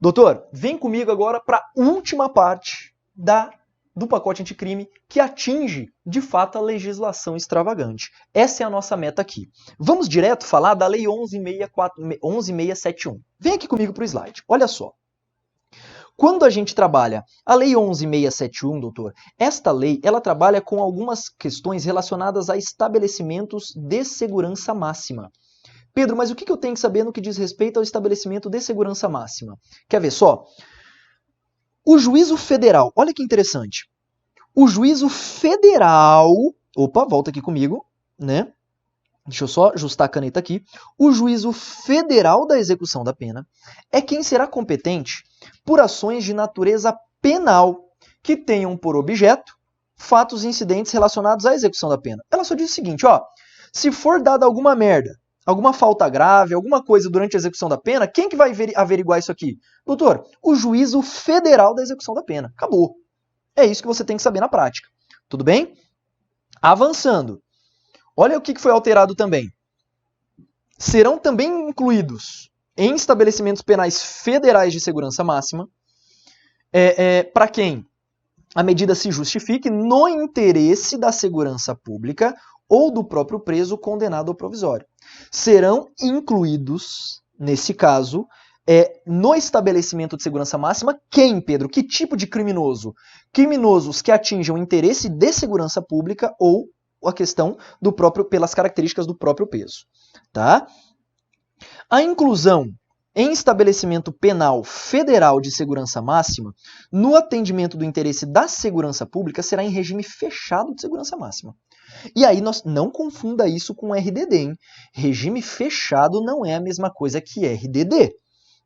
Doutor, vem comigo agora para a última parte do pacote anticrime que atinge, de fato, a legislação extravagante. Essa é a nossa meta aqui. Vamos direto falar da Lei 11.671. Vem aqui comigo para o slide. Olha só. Quando a gente trabalha a Lei 11.671, doutor, esta lei ela trabalha com algumas questões relacionadas a estabelecimentos de segurança máxima. Pedro, mas o que eu tenho que saber no que diz respeito ao estabelecimento de segurança máxima? Quer ver só? O juízo federal, olha que interessante. O juízo federal, opa, volta aqui comigo, né? Deixa eu só ajustar a caneta aqui. O juízo federal da execução da pena é quem será competente por ações de natureza penal que tenham por objeto fatos e incidentes relacionados à execução da pena. Ela só diz o seguinte, ó, se for dada alguma merda, alguma falta grave, alguma coisa durante a execução da pena, quem que vai averiguar isso aqui? Doutor, o juízo federal da execução da pena. Acabou. É isso que você tem que saber na prática. Tudo bem? Avançando. Olha o que foi alterado também. Serão também incluídos em estabelecimentos penais federais de segurança máxima, para quem a medida se justifique no interesse da segurança pública ou do próprio preso condenado ao provisório. Serão incluídos, nesse caso, no estabelecimento de segurança máxima, quem, Pedro? Que tipo de criminoso? Criminosos que atinjam o interesse de segurança pública ou a questão do próprio, pelas características do próprio peso. Tá? A inclusão em estabelecimento penal federal de segurança máxima, no atendimento do interesse da segurança pública, será em regime fechado de segurança máxima. E aí, não confunda isso com RDD, hein? Regime fechado não é a mesma coisa que RDD.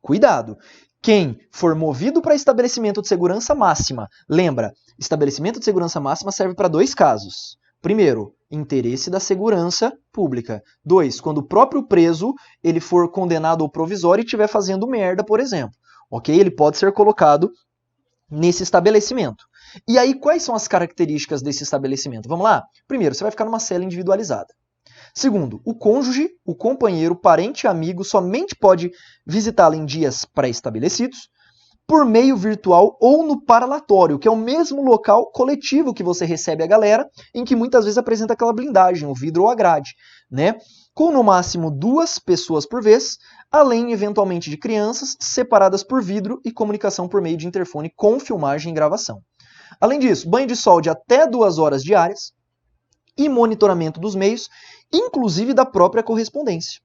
Cuidado! Quem for movido para estabelecimento de segurança máxima, lembra, estabelecimento de segurança máxima serve para dois casos. Primeiro, interesse da segurança pública. 2, quando o próprio preso ele for condenado ao provisório e estiver fazendo merda, por exemplo. Ok? Ele pode ser colocado nesse estabelecimento. E aí, quais são as características desse estabelecimento? Vamos lá? Primeiro, você vai ficar numa cela individualizada. Segundo, o cônjuge, o companheiro, parente e amigo somente pode visitá-la em dias pré-estabelecidos, por meio virtual ou no parlatório, que é o mesmo local coletivo que você recebe a galera, em que muitas vezes apresenta aquela blindagem, o vidro ou a grade, né? Com no máximo 2 pessoas por vez, além eventualmente de crianças, separadas por vidro e comunicação por meio de interfone com filmagem e gravação. Além disso, banho de sol de até 2 horas diárias e monitoramento dos meios, inclusive da própria correspondência.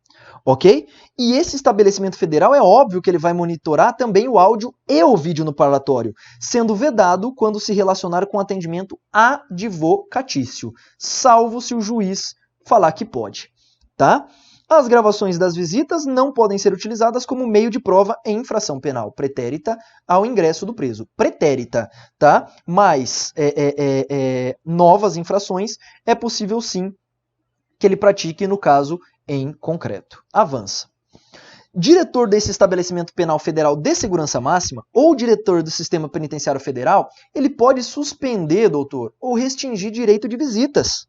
Ok? E esse estabelecimento federal é óbvio que ele vai monitorar também o áudio e o vídeo no parlatório, sendo vedado quando se relacionar com atendimento advocatício, salvo se o juiz falar que pode. Tá? As gravações das visitas não podem ser utilizadas como meio de prova em infração penal pretérita ao ingresso do preso. Pretérita, tá? Mas novas infrações é possível sim que ele pratique no caso em concreto. Avança. Diretor desse estabelecimento penal federal de segurança máxima ou diretor do sistema penitenciário federal, ele pode suspender, doutor, ou restringir direito de visitas,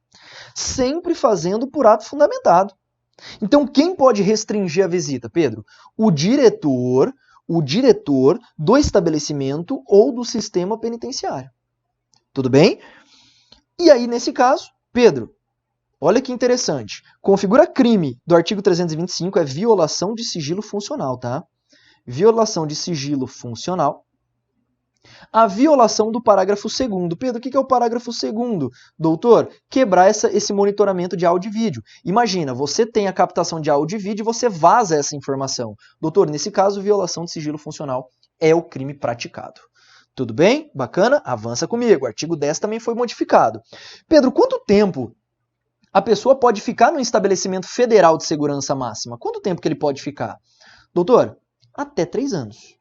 sempre fazendo por ato fundamentado. Então, quem pode restringir a visita, Pedro? O diretor do estabelecimento ou do sistema penitenciário. Tudo bem? E aí, nesse caso, Pedro, olha que interessante. Configura crime do artigo 325 é violação de sigilo funcional, tá? Violação de sigilo funcional. A violação do parágrafo 2º. Pedro, o que é o parágrafo 2º? Doutor, quebrar esse monitoramento de áudio e vídeo. Imagina, você tem a captação de áudio e vídeo e você vaza essa informação. Doutor, nesse caso, violação de sigilo funcional é o crime praticado. Tudo bem? Bacana? Avança comigo. O artigo 10 também foi modificado. Pedro, quanto tempo a pessoa pode ficar no estabelecimento federal de segurança máxima? Quanto tempo que ele pode ficar? Doutor, até 3 anos.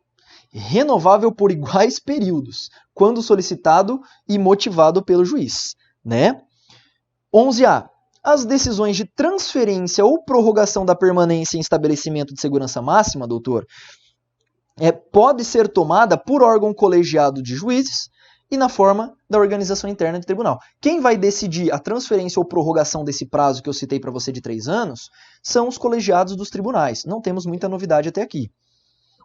Renovável por iguais períodos, quando solicitado e motivado pelo juiz, né? 11A. As decisões de transferência ou prorrogação da permanência em estabelecimento de segurança máxima, doutor, pode ser tomada por órgão colegiado de juízes e na forma da organização interna do tribunal. Quem vai decidir a transferência ou prorrogação desse prazo que eu citei para você de 3 anos são os colegiados dos tribunais. Não temos muita novidade até aqui.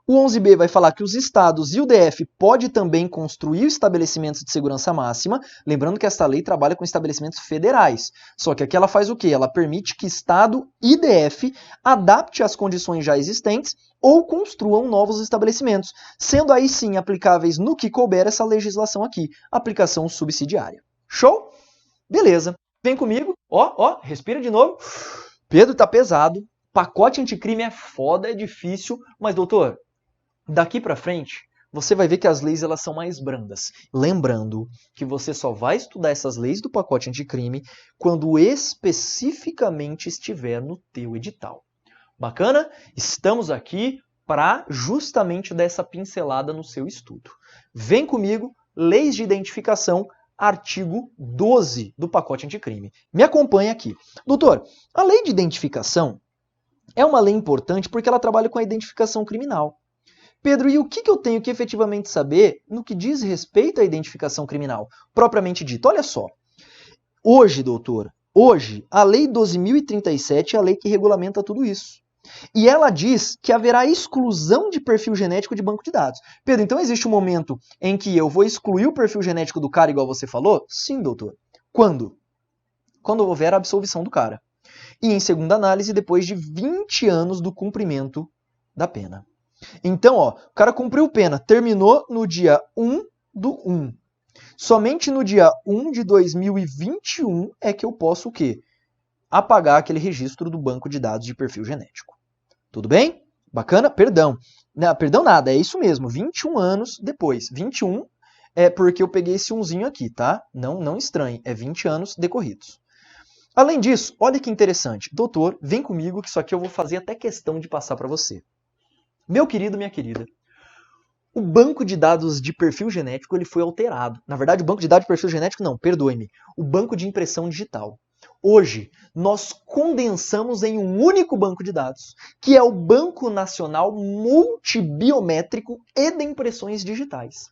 O 11b vai falar que os estados e o DF pode também construir estabelecimentos de segurança máxima, lembrando que esta lei trabalha com estabelecimentos federais. Só que aqui ela faz o quê? Ela permite que estado e DF adapte as condições já existentes ou construam novos estabelecimentos, sendo aí sim aplicáveis no que couber essa legislação aqui, aplicação subsidiária. Show? Beleza. Vem comigo. Respira de novo. Pedro, tá pesado. Pacote anticrime é foda, é difícil, mas doutor, daqui pra frente, você vai ver que as leis elas são mais brandas. Lembrando que você só vai estudar essas leis do pacote anticrime quando especificamente estiver no teu edital. Bacana? Estamos aqui para justamente dar essa pincelada no seu estudo. Vem comigo, leis de identificação, artigo 12 do pacote anticrime. Me acompanha aqui. Doutor, a lei de identificação é uma lei importante porque ela trabalha com a identificação criminal. Pedro, e o que eu tenho que efetivamente saber no que diz respeito à identificação criminal, propriamente dito? Olha só, hoje, doutor, a Lei 12.037 é a lei que regulamenta tudo isso. E ela diz que haverá exclusão de perfil genético de banco de dados. Pedro, então existe um momento em que eu vou excluir o perfil genético do cara igual você falou? Sim, doutor. Quando? Quando houver a absolvição do cara. E em segunda análise, depois de 20 anos do cumprimento da pena. Então, o cara cumpriu pena, terminou no dia 1/1. Somente no dia 1 de 2021 é que eu posso o quê? Apagar aquele registro do banco de dados de perfil genético. Tudo bem? Bacana? Perdão. Não, perdão nada, é isso mesmo. 21 anos depois. 21 é porque eu peguei esse umzinho aqui, tá? Não estranhe, é 20 anos decorridos. Além disso, olha que interessante. Doutor, vem comigo que isso aqui eu vou fazer até questão de passar para você. Meu querido, minha querida, o banco de dados de perfil genético ele foi alterado. Na verdade, o banco de dados de perfil genético não, perdoe-me. O banco de impressão digital. Hoje, nós condensamos em um único banco de dados, que é o Banco Nacional Multibiométrico e de Impressões Digitais.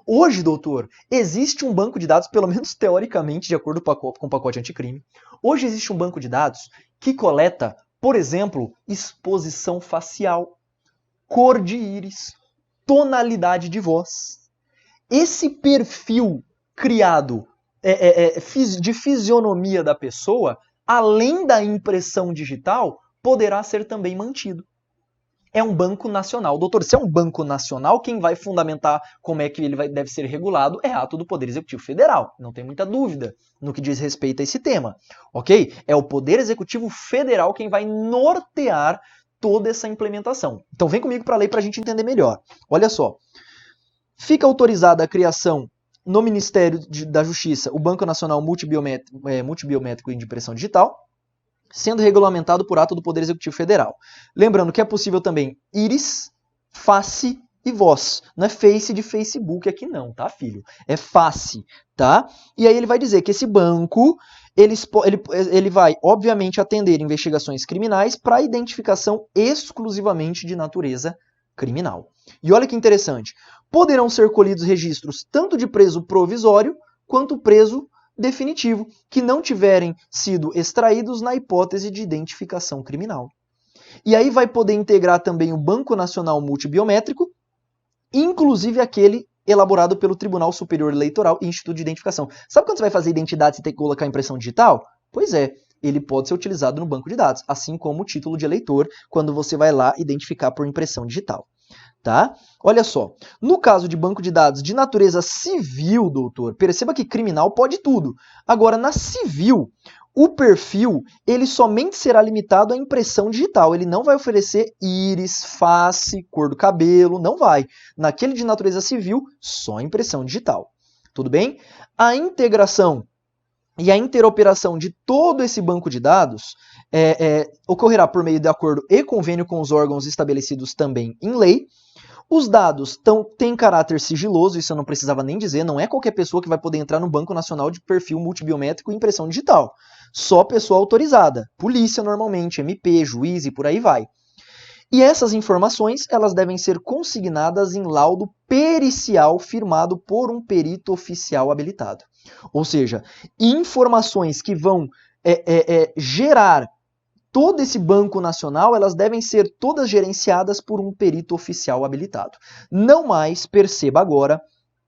Hoje, doutor, existe um banco de dados, pelo menos teoricamente, de acordo com o pacote anticrime. Hoje existe um banco de dados que coleta, por exemplo, exposição facial, cor de íris, tonalidade de voz. Esse perfil criado de fisionomia da pessoa, além da impressão digital, poderá ser também mantido. É um banco nacional. Doutor, se é um banco nacional, quem vai fundamentar como é que ele deve ser regulado é ato do Poder Executivo Federal. Não tem muita dúvida no que diz respeito a esse tema. Ok? É o Poder Executivo Federal quem vai nortear toda essa implementação. Então vem comigo para a lei para a gente entender melhor. Olha só. Fica autorizada a criação no Ministério da Justiça o Banco Nacional Multibiométrico e de Impressão Digital, sendo regulamentado por ato do Poder Executivo Federal. Lembrando que é possível também íris, face e voz. Não é face de Facebook aqui não, tá, filho? É face, tá? E aí ele vai dizer que esse banco, ele vai, obviamente, atender investigações criminais para identificação exclusivamente de natureza criminal. E olha que interessante, poderão ser colhidos registros tanto de preso provisório quanto preso definitivo, que não tiverem sido extraídos na hipótese de identificação criminal. E aí vai poder integrar também o Banco Nacional Multibiométrico, inclusive aquele elaborado pelo Tribunal Superior Eleitoral e Instituto de Identificação. Sabe quando você vai fazer identidade e tem que colocar impressão digital? Pois é, ele pode ser utilizado no banco de dados, assim como o título de eleitor, quando você vai lá identificar por impressão digital. Tá? Olha só, no caso de banco de dados de natureza civil, doutor, perceba que criminal pode tudo. Agora, na civil, o perfil ele somente será limitado à impressão digital. Ele não vai oferecer íris, face, cor do cabelo, não vai. Naquele de natureza civil, só impressão digital. Tudo bem? A integração e a interoperação de todo esse banco de dados ocorrerá por meio de acordo e convênio com os órgãos estabelecidos também em lei. Os dados têm caráter sigiloso, isso eu não precisava nem dizer, não é qualquer pessoa que vai poder entrar no Banco Nacional de Perfil Multibiométrico e Impressão Digital. Só pessoa autorizada, polícia normalmente, MP, juiz e por aí vai. E essas informações elas devem ser consignadas em laudo pericial firmado por um perito oficial habilitado. Ou seja, informações que vão gerar todo esse banco nacional, elas devem ser todas gerenciadas por um perito oficial habilitado. Não mais, perceba agora,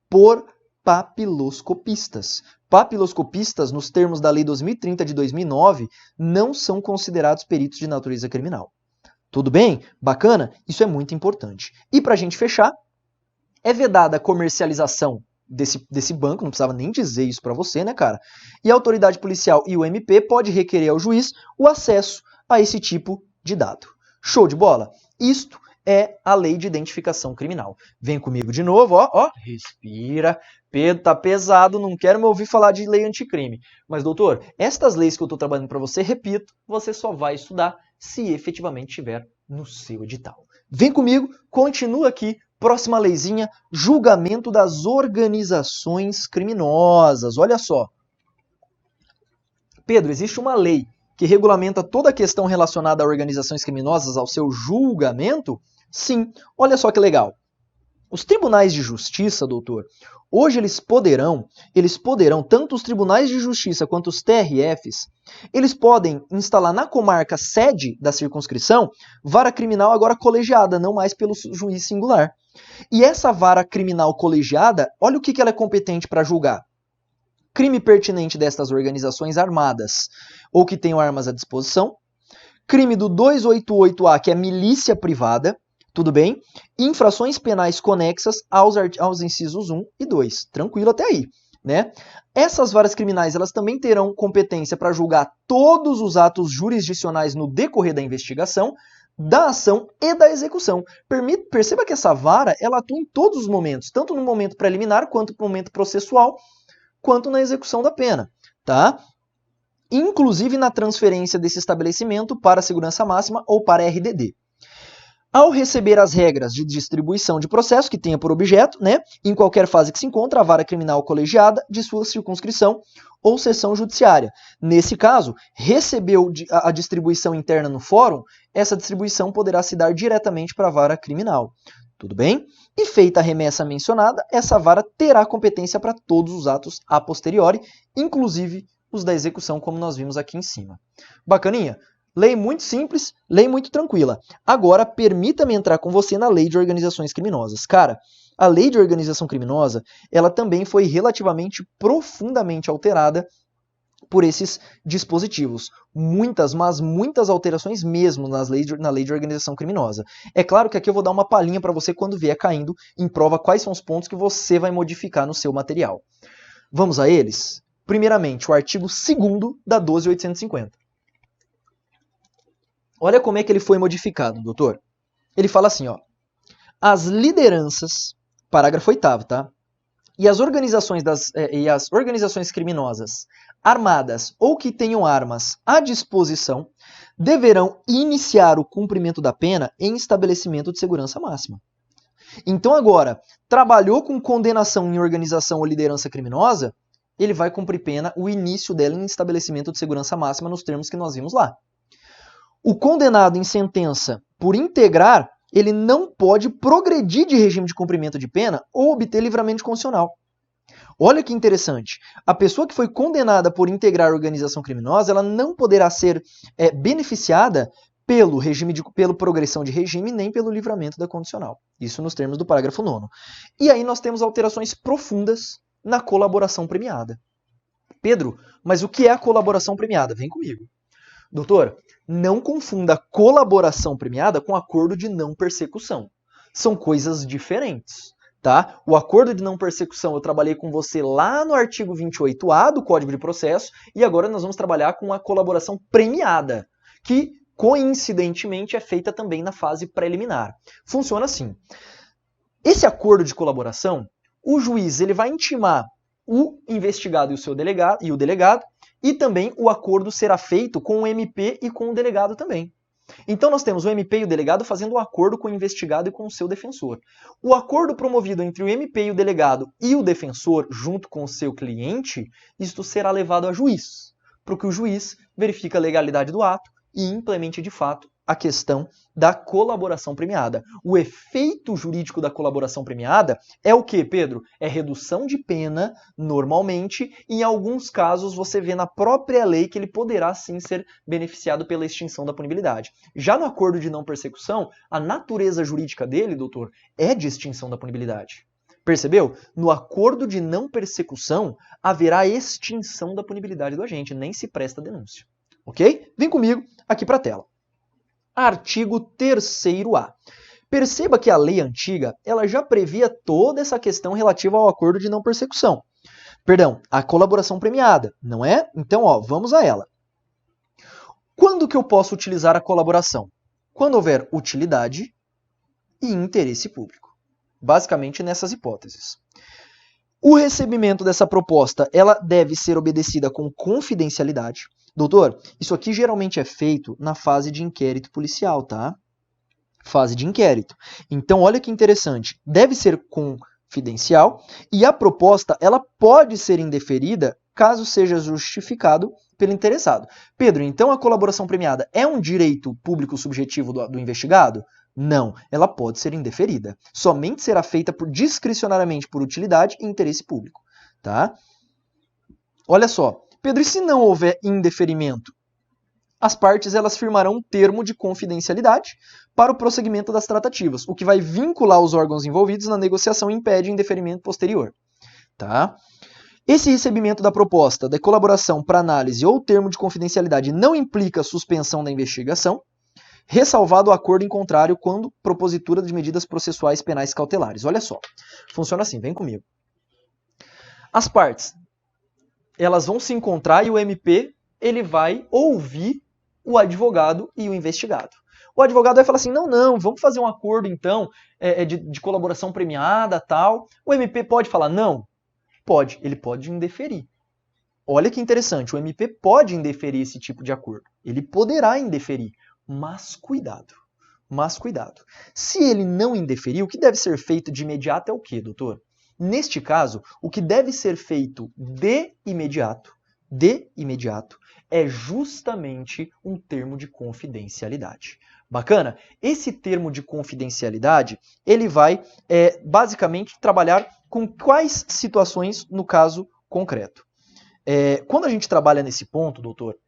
por papiloscopistas. Papiloscopistas, nos termos da Lei 2030 de 2009, não são considerados peritos de natureza criminal. Tudo bem? Bacana? Isso é muito importante. E para a gente fechar, é vedada a comercialização desse banco, não precisava nem dizer isso para você, né, cara? E a autoridade policial e o MP pode requerer ao juiz o acesso a esse tipo de dado. Show de bola? Isto é a lei de identificação criminal. Vem comigo de novo, ó, respira. Pedro, tá pesado, não quero me ouvir falar de lei anticrime. Mas, doutor, estas leis que eu estou trabalhando para você, repito, você só vai estudar se efetivamente estiver no seu edital. Vem comigo, continua aqui. Próxima leizinha, julgamento das organizações criminosas. Olha só. Pedro, existe uma lei que regulamenta toda a questão relacionada a organizações criminosas ao seu julgamento? Sim. Olha só que legal. Os tribunais de justiça, doutor, hoje eles poderão, tanto os tribunais de justiça quanto os TRFs, eles podem instalar na comarca sede da circunscrição vara criminal agora colegiada, não mais pelo juiz singular. E essa vara criminal colegiada, olha o que ela é competente para julgar. Crime pertinente destas organizações armadas ou que tenham armas à disposição. Crime do 288A, que é milícia privada. Tudo bem? Infrações penais conexas aos incisos 1 e 2. Tranquilo até aí, né? Essas varas criminais, elas também terão competência para julgar todos os atos jurisdicionais no decorrer da investigação, da ação e da execução. Perceba que essa vara, ela atua em todos os momentos, tanto no momento preliminar, quanto no momento processual, quanto na execução da pena, tá? Inclusive na transferência desse estabelecimento para a segurança máxima ou para a RDD. Ao receber as regras de distribuição de processo que tenha por objeto, né, em qualquer fase que se encontra a vara criminal colegiada de sua circunscrição ou seção judiciária. Nesse caso, recebeu a distribuição interna no fórum, essa distribuição poderá se dar diretamente para a vara criminal. Tudo bem? E feita a remessa mencionada, essa vara terá competência para todos os atos a posteriori, inclusive os da execução, como nós vimos aqui em cima. Bacaninha? Lei muito simples, lei muito tranquila. Agora, permita-me entrar com você na lei de organizações criminosas. Cara, a lei de organização criminosa, ela também foi relativamente profundamente alterada por esses dispositivos. Muitas, mas muitas alterações mesmo na lei de organização criminosa. É claro que aqui eu vou dar uma palhinha para você quando vier caindo em prova quais são os pontos que você vai modificar no seu material. Vamos a eles? Primeiramente, o artigo 2º da 12.850. Olha como é que ele foi modificado, doutor. Ele fala assim, ó. As lideranças, parágrafo 8º, tá? E as organizações criminosas armadas ou que tenham armas à disposição deverão iniciar o cumprimento da pena em estabelecimento de segurança máxima. Então agora, trabalhou com condenação em organização ou liderança criminosa, ele vai cumprir pena, o início dela em estabelecimento de segurança máxima nos termos que nós vimos lá. O condenado em sentença por integrar, ele não pode progredir de regime de cumprimento de pena ou obter livramento condicional. Olha que interessante. A pessoa que foi condenada por integrar a organização criminosa, ela não poderá ser beneficiada pela progressão de regime nem pelo livramento da condicional. Isso nos termos do parágrafo 9º. E aí nós temos alterações profundas na colaboração premiada. Pedro, mas o que é a colaboração premiada? Vem comigo. Doutor, não confunda colaboração premiada com acordo de não persecução. São coisas diferentes, tá? O acordo de não persecução eu trabalhei com você lá no artigo 28A do Código de Processo e agora nós vamos trabalhar com a colaboração premiada, que coincidentemente é feita também na fase preliminar. Funciona assim. Esse acordo de colaboração, o juiz ele vai intimar o investigado e o delegado, e também o acordo será feito com o MP e com o delegado também. Então nós temos o MP e o delegado fazendo um acordo com o investigado e com o seu defensor. O acordo promovido entre o MP e o delegado e o defensor, junto com o seu cliente, isto será levado a juiz, para que o juiz verifique a legalidade do ato e implemente de fato a questão da colaboração premiada. O efeito jurídico da colaboração premiada é o quê, Pedro? É redução de pena, normalmente, e em alguns casos você vê na própria lei que ele poderá sim ser beneficiado pela extinção da punibilidade. Já no acordo de não persecução, a natureza jurídica dele, doutor, é de extinção da punibilidade. Percebeu? No acordo de não persecução, haverá extinção da punibilidade do agente, nem se presta denúncia. Ok? Vem comigo aqui para a tela. Artigo 3º-A. Perceba que a lei antiga ela já previa toda essa questão relativa ao acordo de não persecução. Perdão, a colaboração premiada, não é? Então, vamos a ela. Quando que eu posso utilizar a colaboração? Quando houver utilidade e interesse público. Basicamente nessas hipóteses. O recebimento dessa proposta ela deve ser obedecida com confidencialidade. Doutor, isso aqui geralmente é feito na fase de inquérito policial, tá? Fase de inquérito. Então, olha que interessante. Deve ser confidencial e a proposta ela pode ser indeferida caso seja justificado pelo interessado. Pedro, então a colaboração premiada é um direito público subjetivo do investigado? Não, ela pode ser indeferida. Somente será feita discricionariamente por utilidade e interesse público, tá? Olha só. Pedro, e se não houver indeferimento? As partes elas firmarão um termo de confidencialidade para o prosseguimento das tratativas, o que vai vincular os órgãos envolvidos na negociação e impede indeferimento posterior. Tá? Esse recebimento da proposta de colaboração para análise ou termo de confidencialidade não implica suspensão da investigação, ressalvado o acordo em contrário quando propositura de medidas processuais penais cautelares. Olha só, funciona assim, vem comigo. As partes elas vão se encontrar e o MP ele vai ouvir o advogado e o investigado. O advogado vai falar assim, não, vamos fazer um acordo então de colaboração premiada, tal. O MP pode falar não? Pode, ele pode indeferir. Olha que interessante, o MP pode indeferir esse tipo de acordo. Ele poderá indeferir, mas cuidado. Mas cuidado. Se ele não indeferir, o que deve ser feito de imediato é o quê, doutor? Neste caso, o que deve ser feito de imediato, é justamente um termo de confidencialidade. Bacana? Esse termo de confidencialidade, ele vai basicamente trabalhar com quais situações no caso concreto. Quando a gente trabalha nesse ponto, doutor,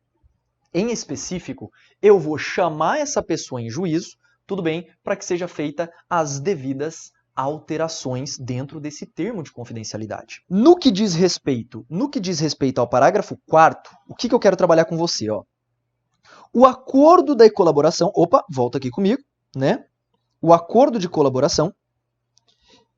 em específico, eu vou chamar essa pessoa em juízo, tudo bem, para que seja feita as devidas alterações dentro desse termo de confidencialidade. No que diz respeito ao parágrafo 4º, o que eu quero trabalhar com você? O acordo da colaboração, volta aqui comigo, né? O acordo de colaboração,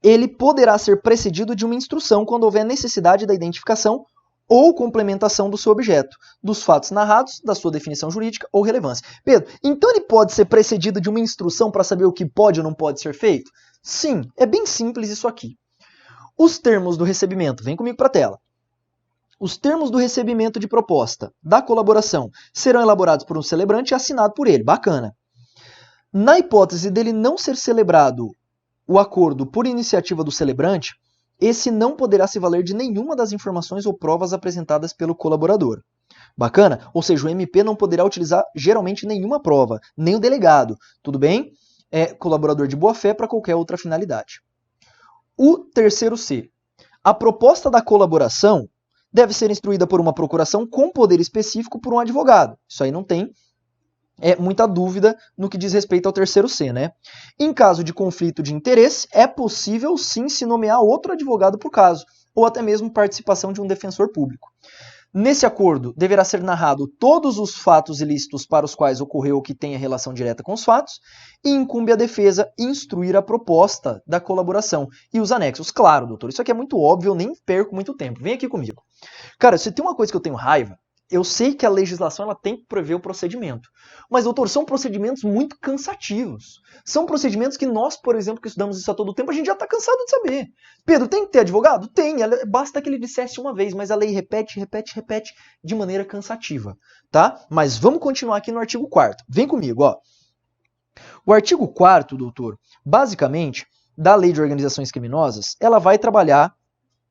ele poderá ser precedido de uma instrução quando houver necessidade da identificação ou complementação do seu objeto, dos fatos narrados, da sua definição jurídica ou relevância. Pedro, então ele pode ser precedido de uma instrução para saber o que pode ou não pode ser feito? Sim, é bem simples isso aqui. Os termos do recebimento, vem comigo para a tela. Os termos do recebimento de proposta da colaboração serão elaborados por um celebrante e assinado por ele. Bacana. Na hipótese dele não ser celebrado o acordo por iniciativa do celebrante, esse não poderá se valer de nenhuma das informações ou provas apresentadas pelo colaborador. Bacana? Ou seja, o MP não poderá utilizar geralmente nenhuma prova, nem o delegado. Tudo bem? É colaborador de boa-fé para qualquer outra finalidade. O terceiro C. A proposta da colaboração deve ser instruída por uma procuração com poder específico por um advogado. Isso aí não tem muita dúvida no que diz respeito ao terceiro C, né? Em caso de conflito de interesse, é possível sim se nomear outro advogado por caso, ou até mesmo participação de um defensor público. Nesse acordo, deverá ser narrado todos os fatos ilícitos para os quais ocorreu ou que tenha relação direta com os fatos, e incumbe à defesa instruir a proposta da colaboração e os anexos. Claro, doutor, isso aqui é muito óbvio, eu nem perco muito tempo. Vem aqui comigo. Cara, se tem uma coisa que eu tenho raiva, eu sei que a legislação ela tem que prever o procedimento. Mas, doutor, são procedimentos muito cansativos. São procedimentos que nós, por exemplo, que estudamos isso a todo tempo, a gente já está cansado de saber. Pedro, tem que ter advogado? Tem. Basta que ele dissesse uma vez, mas a lei repete de maneira cansativa. Tá? Mas vamos continuar aqui no artigo 4º. Vem comigo, ó. O artigo 4º, doutor, basicamente, da Lei de Organizações Criminosas, ela vai trabalhar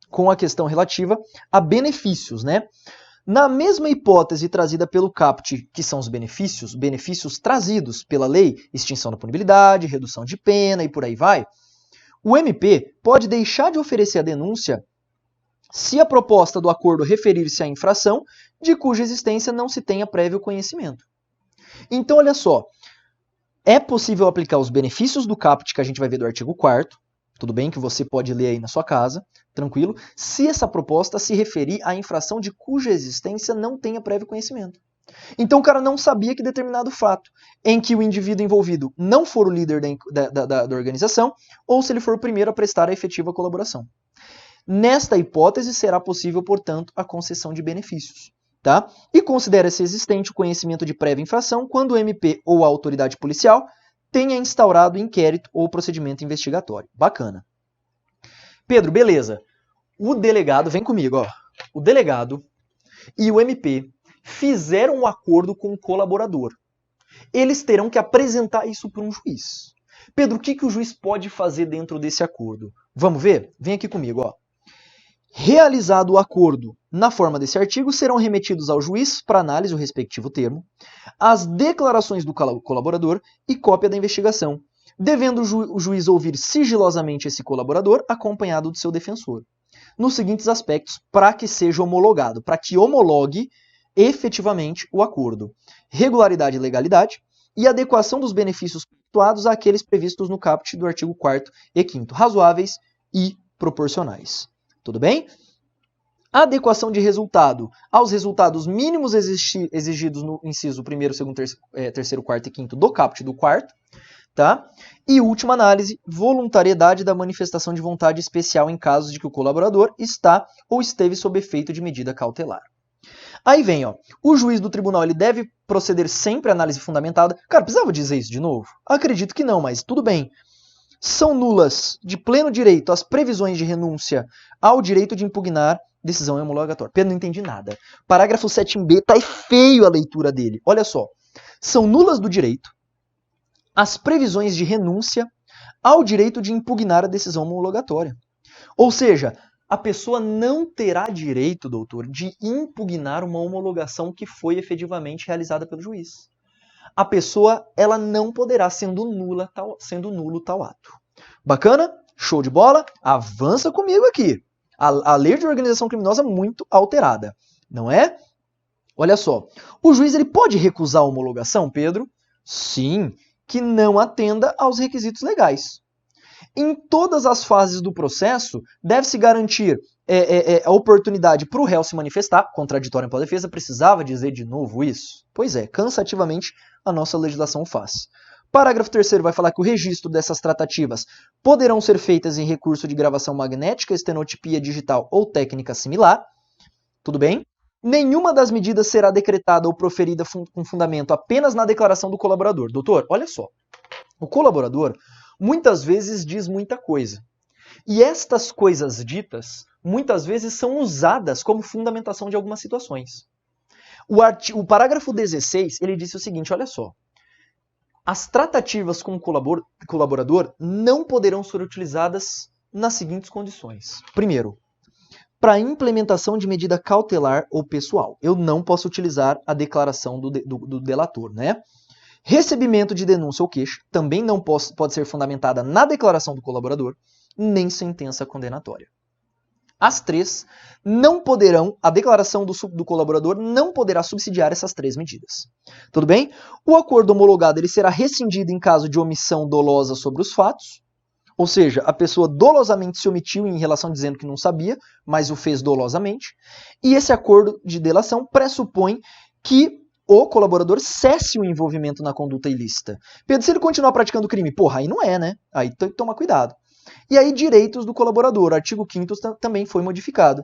com a questão relativa a benefícios, né? Na mesma hipótese trazida pelo CAPT, que são os benefícios trazidos pela lei, extinção da punibilidade, redução de pena e por aí vai, o MP pode deixar de oferecer a denúncia se a proposta do acordo referir-se à infração de cuja existência não se tenha prévio conhecimento. Então, olha só, é possível aplicar os benefícios do CAPT que a gente vai ver do artigo 4º, tudo bem que você pode ler aí na sua casa, tranquilo, se essa proposta se referir à infração de cuja existência não tenha prévio conhecimento. Então o cara não sabia que determinado fato, em que o indivíduo envolvido não for o líder da organização, ou se ele for o primeiro a prestar a efetiva colaboração. Nesta hipótese, será possível, portanto, a concessão de benefícios. Tá? E considera-se existente o conhecimento de prévia infração quando o MP ou a autoridade policial tenha instaurado inquérito ou procedimento investigatório. Bacana. Pedro, beleza. O delegado, vem comigo, ó. O delegado e o MP fizeram um acordo com o colaborador. Eles terão que apresentar isso para um juiz. Pedro, o que o juiz pode fazer dentro desse acordo? Vamos ver? Vem aqui comigo, ó. Realizado o acordo na forma desse artigo, serão remetidos ao juiz para análise o respectivo termo, as declarações do colaborador e cópia da investigação, devendo o juiz ouvir sigilosamente esse colaborador acompanhado do seu defensor, nos seguintes aspectos, para que seja homologado, para que homologue efetivamente o acordo: regularidade e legalidade e adequação dos benefícios pactuados àqueles previstos no caput do artigo 4º e 5º, razoáveis e proporcionais. Tudo bem? A adequação de resultado aos resultados mínimos exigidos no inciso 1º, 2º, 3º, 4º e 5º do caput do 4º, tá? E última análise, voluntariedade da manifestação de vontade especial em casos de que o colaborador está ou esteve sob efeito de medida cautelar. Aí vem, ó, o juiz do tribunal ele deve proceder sempre à análise fundamentada. Cara, precisava dizer isso de novo? Acredito que não, mas tudo bem. São nulas de pleno direito as previsões de renúncia ao direito de impugnar decisão homologatória. Pedro, não entendi nada. Parágrafo 7b, tá feio a leitura dele. Olha só. São nulas do direito as previsões de renúncia ao direito de impugnar a decisão homologatória. Ou seja, a pessoa não terá direito, doutor, de impugnar uma homologação que foi efetivamente realizada pelo juiz. A pessoa ela não poderá, sendo nulo tal ato. Bacana? Show de bola? Avança comigo aqui. A lei de organização criminosa é muito alterada, não é? Olha só. O juiz ele pode recusar a homologação, Pedro? Sim, que não atenda aos requisitos legais. Em todas as fases do processo, deve-se garantir a oportunidade para o réu se manifestar, contraditório ampla defesa. Precisava dizer de novo isso? Pois é, cansativamente a nossa legislação faz. Parágrafo 3º vai falar que o registro dessas tratativas poderão ser feitas em recurso de gravação magnética, estenotipia digital ou técnica similar. Tudo bem? Nenhuma das medidas será decretada ou proferida com fundamento apenas na declaração do colaborador. Doutor, olha só. O colaborador muitas vezes diz muita coisa. E estas coisas ditas, muitas vezes são usadas como fundamentação de algumas situações. O parágrafo 16, ele disse o seguinte, olha só. As tratativas com o colaborador não poderão ser utilizadas nas seguintes condições. Primeiro, para implementação de medida cautelar ou pessoal. Eu não posso utilizar a declaração do delator, né? Recebimento de denúncia ou queixa também não pode ser fundamentada na declaração do colaborador, nem sentença condenatória. As três não poderão, a declaração do colaborador não poderá subsidiar essas três medidas. Tudo bem? O acordo homologado ele será rescindido em caso de omissão dolosa sobre os fatos, ou seja, a pessoa dolosamente se omitiu em relação dizendo que não sabia, mas o fez dolosamente, e esse acordo de delação pressupõe que o colaborador cesse o envolvimento na conduta ilícita. Pedro, se ele continuar praticando crime, porra, aí não é, né? Aí tem que tomar cuidado. E aí, direitos do colaborador. O artigo 5º também foi modificado.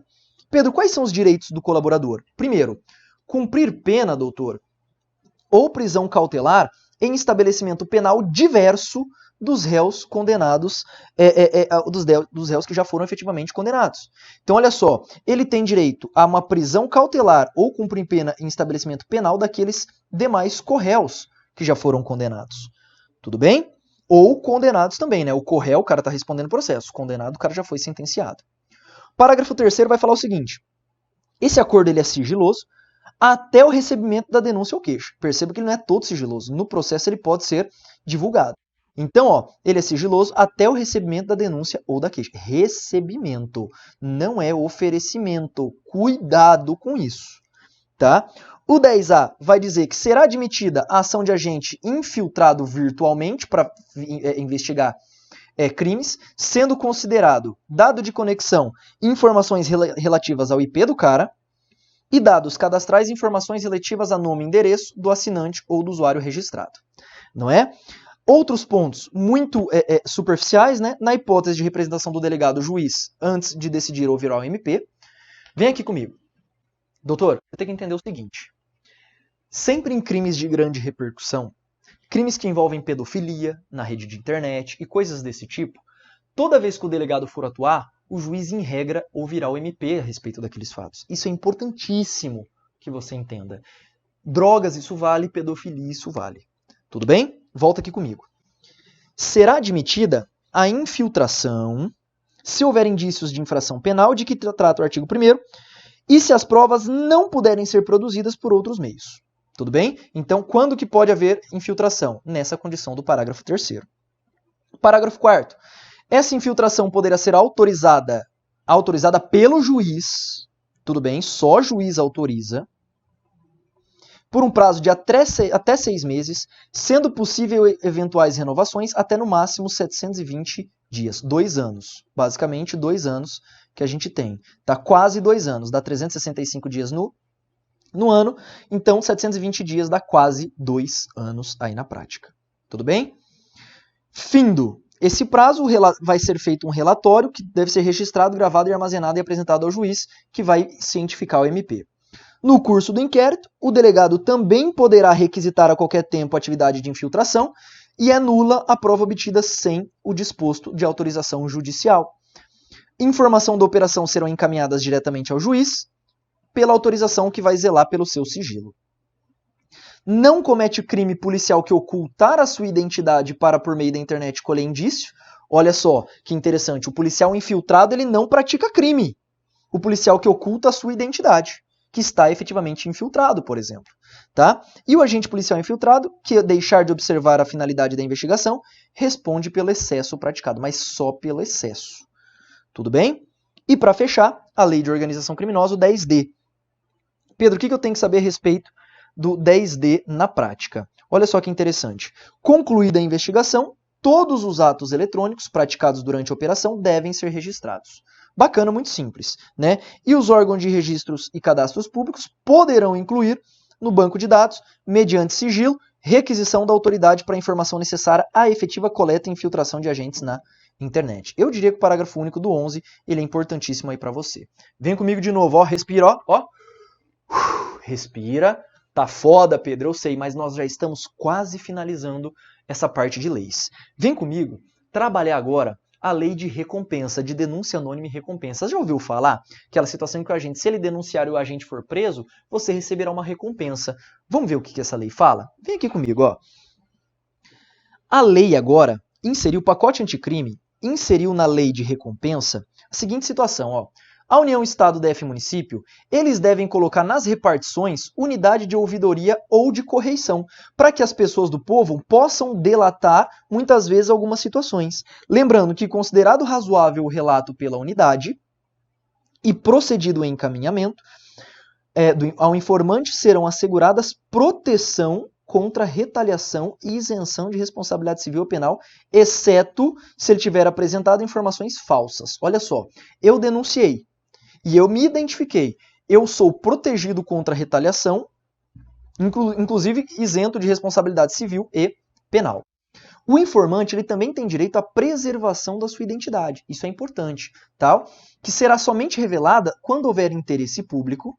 Pedro, quais são os direitos do colaborador? Primeiro, cumprir pena, doutor, ou prisão cautelar em estabelecimento penal diverso dos réus condenados, dos réus que já foram efetivamente condenados. Então, olha só, ele tem direito a uma prisão cautelar ou cumprir pena em estabelecimento penal daqueles demais corréus que já foram condenados. Tudo bem? Ou condenados também, né? O corréu, o cara está respondendo processo. Condenado, o cara já foi sentenciado. Parágrafo 3º vai falar o seguinte. Esse acordo ele é sigiloso até o recebimento da denúncia ou queixa. Perceba que ele não é todo sigiloso. No processo ele pode ser divulgado. Então, ó, ele é sigiloso até o recebimento da denúncia ou da queixa. Recebimento, não é oferecimento. Cuidado com isso, tá? O 10A vai dizer que será admitida a ação de agente infiltrado virtualmente para investigar crimes, sendo considerado dado de conexão informações relativas ao IP do cara e dados cadastrais informações relativas a nome e endereço do assinante ou do usuário registrado. Não é? Outros pontos muito superficiais, né? Na hipótese de representação do delegado juiz antes de decidir ou virar o MP, vem aqui comigo. Doutor, você tem que entender o seguinte. Sempre em crimes de grande repercussão, crimes que envolvem pedofilia na rede de internet e coisas desse tipo, toda vez que o delegado for atuar, o juiz, em regra, ouvirá o MP a respeito daqueles fatos. Isso é importantíssimo que você entenda. Drogas, isso vale. Pedofilia, isso vale. Tudo bem? Volta aqui comigo. Será admitida a infiltração se houver indícios de infração penal de que trata o artigo 1º e se as provas não puderem ser produzidas por outros meios. Tudo bem? Então, quando que pode haver infiltração? Nessa condição do parágrafo 3º. Parágrafo 4º. Essa infiltração poderá ser autorizada pelo juiz, tudo bem? Só juiz autoriza, por um prazo de até 6 meses, sendo possível eventuais renovações até no máximo 720 dias. 2 anos. Basicamente, 2 anos que a gente tem. Tá quase 2 anos. Dá 365 dias no ano. Então, 720 dias dá quase 2 anos aí na prática. Tudo bem? Findo esse prazo, vai ser feito um relatório que deve ser registrado, gravado e armazenado e apresentado ao juiz, que vai cientificar o MP. No curso do inquérito, o delegado também poderá requisitar a qualquer tempo a atividade de infiltração e é nula a prova obtida sem o disposto de autorização judicial. Informação da operação serão encaminhadas diretamente ao juiz pela autorização que vai zelar pelo seu sigilo. Não comete crime policial que ocultar a sua identidade para, por meio da internet, colher indício. Olha só, que interessante. O policial infiltrado ele não pratica crime. O policial que oculta a sua identidade, que está efetivamente infiltrado, por exemplo. Tá? E o agente policial infiltrado, que deixar de observar a finalidade da investigação, responde pelo excesso praticado, mas só pelo excesso. Tudo bem? E para fechar, a lei de organização criminosa, o 10D. Pedro, o que eu tenho que saber a respeito do 10D na prática? Olha só que interessante. Concluída a investigação, todos os atos eletrônicos praticados durante a operação devem ser registrados. Bacana, muito simples, né? E os órgãos de registros e cadastros públicos poderão incluir no banco de dados, mediante sigilo, requisição da autoridade para a informação necessária à efetiva coleta e infiltração de agentes na internet. Eu diria que o parágrafo único do 11 ele é importantíssimo aí para você. Vem comigo de novo, ó, respira, ó. Respira. Tá foda, Pedro, eu sei, mas nós já estamos quase finalizando essa parte de leis. Vem comigo trabalhar agora a lei de recompensa, de denúncia anônima e recompensa. Você já ouviu falar? Aquela situação em que o agente, se ele denunciar e o agente for preso, você receberá uma recompensa. Vamos ver o que essa lei fala? Vem aqui comigo, ó. A lei agora inseriu o pacote anticrime, inseriu na lei de recompensa a seguinte situação, ó. A União, Estado, DF e Município, eles devem colocar nas repartições unidade de ouvidoria ou de correição, para que as pessoas do povo possam delatar, muitas vezes, algumas situações. Lembrando que, considerado razoável o relato pela unidade e procedido o encaminhamento, ao informante serão asseguradas proteção contra retaliação e isenção de responsabilidade civil ou penal, exceto se ele tiver apresentado informações falsas. Olha só, eu denunciei. E eu me identifiquei. Eu sou protegido contra retaliação, inclusive isento de responsabilidade civil e penal. O informante ele também tem direito à preservação da sua identidade. Isso é importante, tá? Que será somente revelada quando houver interesse público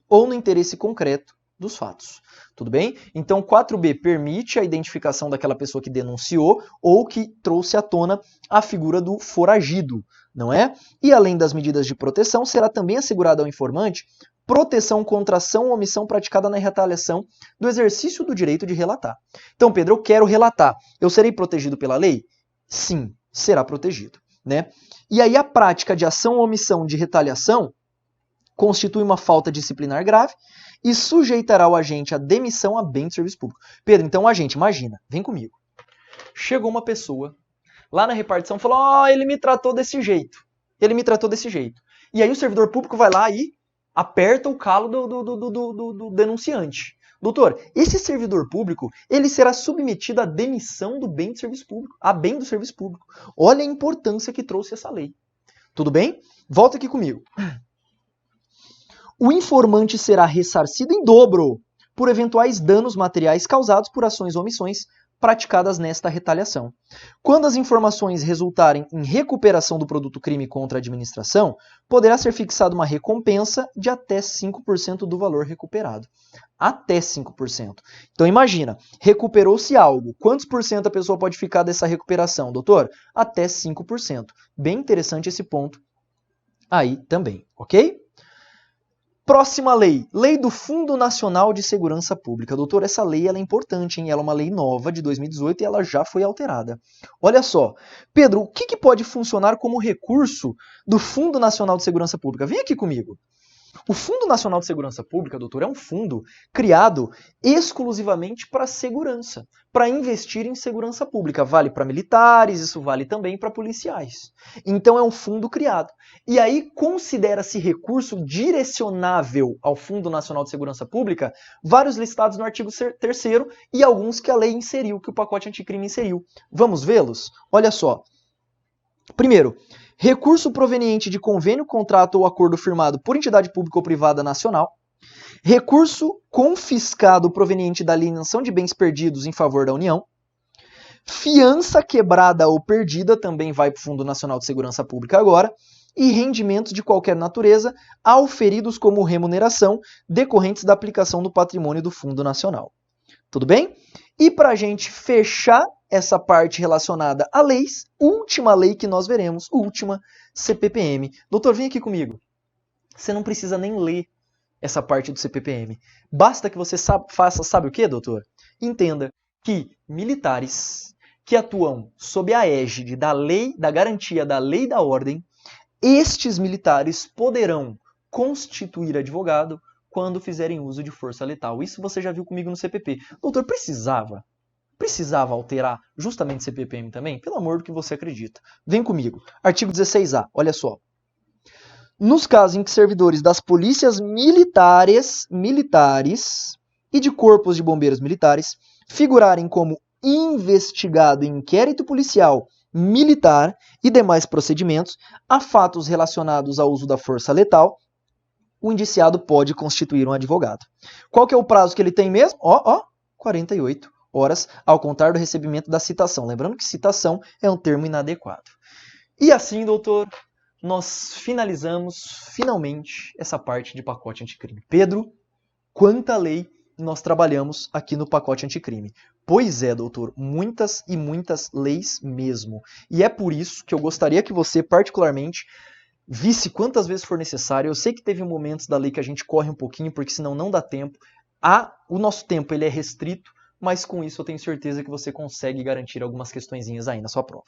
ou no interesse concreto dos fatos. Tudo bem? Então, 4B permite a identificação daquela pessoa que denunciou ou que trouxe à tona a figura do foragido, não é? E além das medidas de proteção, será também assegurada ao informante proteção contra ação ou omissão praticada na retaliação do exercício do direito de relatar. Então, Pedro, eu quero relatar. Eu serei protegido pela lei? Sim, será protegido, né? E aí a prática de ação ou omissão de retaliação constitui uma falta disciplinar grave e sujeitará o agente à demissão a bem do serviço público. Pedro, então o agente, imagina, vem comigo. Chegou uma pessoa lá na repartição e falou, ele me tratou desse jeito. Ele me tratou desse jeito. E aí o servidor público vai lá e aperta o calo do denunciante. Doutor, esse servidor público, ele será submetido à demissão do bem do serviço público, a bem do serviço público. Olha a importância que trouxe essa lei. Tudo bem? Volta aqui comigo. O informante será ressarcido em dobro por eventuais danos materiais causados por ações ou omissões praticadas nesta retaliação. Quando as informações resultarem em recuperação do produto crime contra a administração, poderá ser fixada uma recompensa de até 5% do valor recuperado. Até 5%. Então imagina, recuperou-se algo. Quantos por cento a pessoa pode ficar dessa recuperação, doutor? Até 5%. Bem interessante esse ponto aí também, ok? Próxima lei, Lei do Fundo Nacional de Segurança Pública. Doutor, essa lei ela é importante, hein? Ela é uma lei nova de 2018 e ela já foi alterada. Olha só, Pedro, o que pode funcionar como recurso do Fundo Nacional de Segurança Pública? Vem aqui comigo. O Fundo Nacional de Segurança Pública, doutor, é um fundo criado exclusivamente para segurança, para investir em segurança pública. Vale para militares, isso vale também para policiais. Então é um fundo criado. E aí considera-se recurso direcionável ao Fundo Nacional de Segurança Pública vários listados no artigo 3º e alguns que a lei inseriu, que o pacote anticrime inseriu. Vamos vê-los? Olha só. Primeiro, recurso proveniente de convênio, contrato ou acordo firmado por entidade pública ou privada nacional. Recurso confiscado proveniente da alienação de bens perdidos em favor da União. Fiança quebrada ou perdida, também vai para o Fundo Nacional de Segurança Pública agora. E rendimentos de qualquer natureza auferidos como remuneração decorrentes da aplicação do patrimônio do Fundo Nacional. Tudo bem? E para a gente fechar essa parte relacionada a leis, última lei que nós veremos, última CPPM. Doutor, vem aqui comigo. Você não precisa nem ler essa parte do CPPM. Basta que você faça, sabe o que, doutor? Entenda que militares que atuam sob a égide da lei, da garantia da lei e da ordem, estes militares poderão constituir advogado quando fizerem uso de força letal. Isso você já viu comigo no CPP. Doutor, precisava alterar justamente o CPPM também? Pelo amor do que você acredita. Vem comigo. Artigo 16A, olha só. Nos casos em que servidores das polícias militares e de corpos de bombeiros militares figurarem como investigado em inquérito policial militar e demais procedimentos a fatos relacionados ao uso da força letal, o indiciado pode constituir um advogado. Qual que é o prazo que ele tem mesmo? 48 horas ao contar do recebimento da citação. Lembrando que citação é um termo inadequado. E assim, doutor, nós finalizamos finalmente essa parte de pacote anticrime. Pedro, quanta lei nós trabalhamos aqui no pacote anticrime. Pois é, doutor, muitas e muitas leis mesmo. E é por isso que eu gostaria que você, particularmente, visse quantas vezes for necessário. Eu sei que teve momentos da lei que a gente corre um pouquinho, porque senão não dá tempo. O nosso tempo ele é restrito, mas com isso eu tenho certeza que você consegue garantir algumas questõezinhas aí na sua prova.